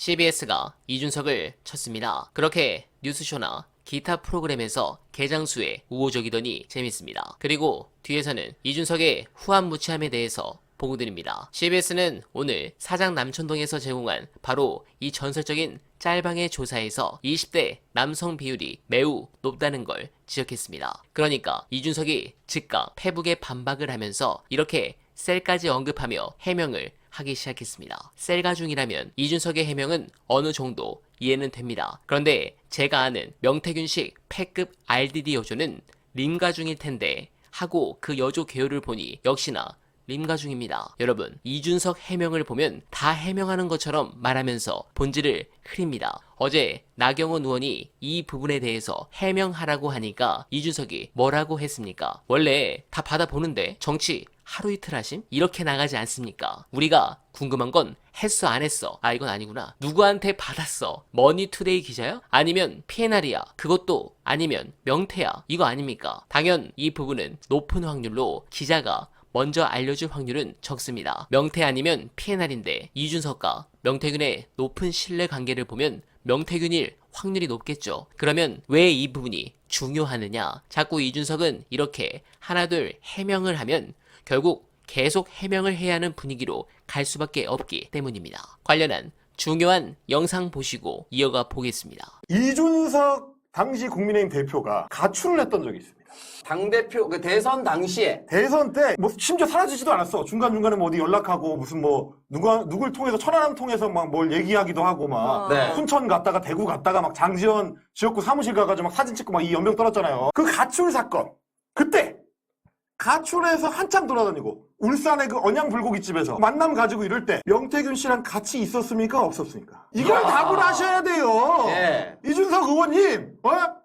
CBS가 이준석을 쳤습니다. 그렇게 뉴스쇼나 기타 프로그램에서 개장수에 우호적이더니 재밌습니다. 그리고 뒤에서는 이준석의 후한무치함에 대해서 보고드립니다. CBS는 오늘 사장 남천동에서 제공한 바로 이 전설적인 짤방의 조사에서 20대 남성 비율이 매우 높다는 걸 지적했습니다. 그러니까 이준석이 즉각 페북에 반박을 하면서 이렇게 셀까지 언급하며 해명을 하기 시작했습니다. 셀가중이라면 이준석의 해명은 어느 정도 이해는 됩니다. 그런데 제가 아는 명태균식 패급 RDD 여조는 림가중일 텐데 하고 그 여조 개요를 보니 역시나 림가중입니다. 여러분, 이준석 해명을 보면 다 해명하는 것처럼 말하면서 본질을 흐립니다. 어제 나경원 의원이 이 부분에 대해서 해명하라고 하니까 이준석이 뭐라고 했습니까? 원래 다 받아보는데 정치 하루 이틀 하심? 이렇게 나가지 않습니까? 우리가 궁금한 건 했어 안 했어? 아 이건 아니구나. 누구한테 받았어? 머니투데이 기자야? 아니면 PNR이야? 그것도 아니면 명태야? 이거 아닙니까? 당연 이 부분은 높은 확률로 기자가 먼저 알려줄 확률은 적습니다. 명태 아니면 PNR인데 이준석과 명태균의 높은 신뢰관계를 보면 명태균일 확률이 높겠죠. 그러면 왜 이 부분이 중요하느냐? 자꾸 이준석은 이렇게 하나둘 해명을 하면 결국 계속 해명을 해야 하는 분위기로 갈 수밖에 없기 때문입니다. 관련한 중요한 영상 보시고 이어가 보겠습니다. 이준석 당시 국민의힘 대표가 가출을 했던 적이 있습니다. 당대표, 그 대선 당시에. 대선 때 뭐 심지어 사라지지도 않았어. 중간중간에 뭐 어디 연락하고 무슨 뭐 누굴 통해서 천안함 통해서 막 뭘 얘기하기도 하고 막 네. 순천 갔다가 대구 갔다가 막 장지원 지역구 사무실 가가지고 막 사진 찍고 막 이 연병 떨었잖아요. 그 가출 사건. 그때 가출해서 한참 돌아다니고 울산의 그 언양 불고기집에서 만남 가지고 이럴 때 명태균 씨랑 같이 있었습니까? 없었습니까? 이걸 이야. 답을 하셔야 돼요. 예. 이준석 의원님,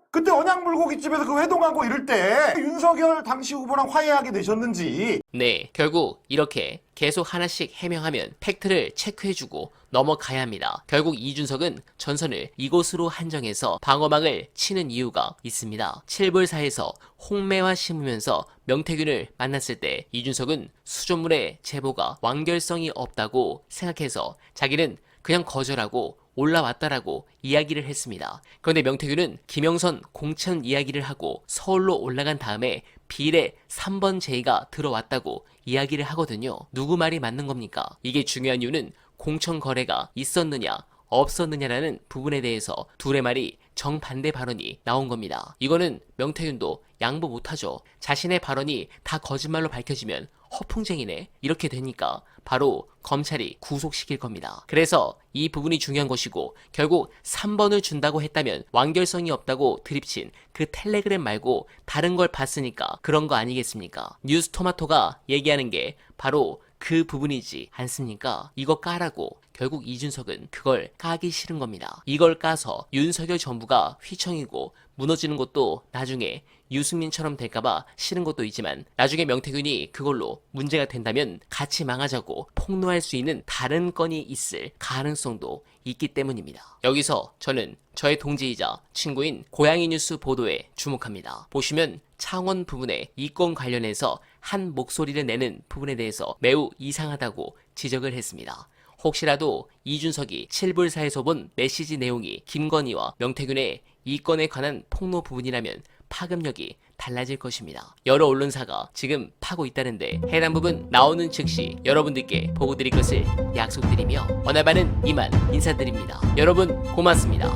그때 언양 불고기집에서 그 회동하고 이럴 때 윤석열 당시 후보랑 화해하게 되셨는지. 네, 결국 이렇게 계속 하나씩 해명하면 팩트를 체크해주고 넘어가야 합니다. 결국 이준석은 전선을 이곳으로 한정해서 방어막을 치는 이유가 있습니다. 7불사에서 홍매화 심으면서 명태균을 만났을 때 이준석은 수조물의 제보가 완결성이 없다고 생각해서 자기는 그냥 거절하고 올라왔다라고 이야기를 했습니다. 그런데 명태균은 김영선 공천 이야기를 하고 서울로 올라간 다음에 비례 3번 제의가 들어왔다고 이야기를 하거든요. 누구 말이 맞는 겁니까? 이게 중요한 이유는 공천 거래가 있었느냐 없었느냐라는 부분에 대해서 둘의 말이 정반대 발언이 나온 겁니다. 이거는 명태균도 양보 못하죠. 자신의 발언이 다 거짓말로 밝혀지면 허풍쟁이네 이렇게 되니까 바로 검찰이 구속시킬 겁니다. 그래서 이 부분이 중요한 것이고 결국 3번을 준다고 했다면 완결성이 없다고 드립친 그 텔레그램 말고 다른 걸 봤으니까 그런 거 아니겠습니까? 뉴스토마토가 얘기하는 게 바로 그 부분이지 않습니까? 이거 까라고 결국 이준석은 그걸 까기 싫은 겁니다. 이걸 까서 윤석열 정부가 휘청이고 무너지는 것도 나중에 유승민처럼 될까봐 싫은 것도 있지만 나중에 명태균이 그걸로 문제가 된다면 같이 망하자고 폭로할 수 있는 다른 건이 있을 가능성도 있기 때문입니다. 여기서 저는 저의 동지이자 친구인 고양이 뉴스 보도에 주목합니다. 보시면 창원 부분의 이권 관련해서 한 목소리를 내는 부분에 대해서 매우 이상하다고 지적을 했습니다. 혹시라도 이준석이 7불사에서 본 메시지 내용이 김건희와 명태균의 이 건에 관한 폭로 부분이라면 파급력이 달라질 것입니다. 여러 언론사가 지금 파고 있다는데 해당 부분 나오는 즉시 여러분들께 보고 드릴 것을 약속드리며 오늘 반은 이만 인사드립니다. 여러분 고맙습니다.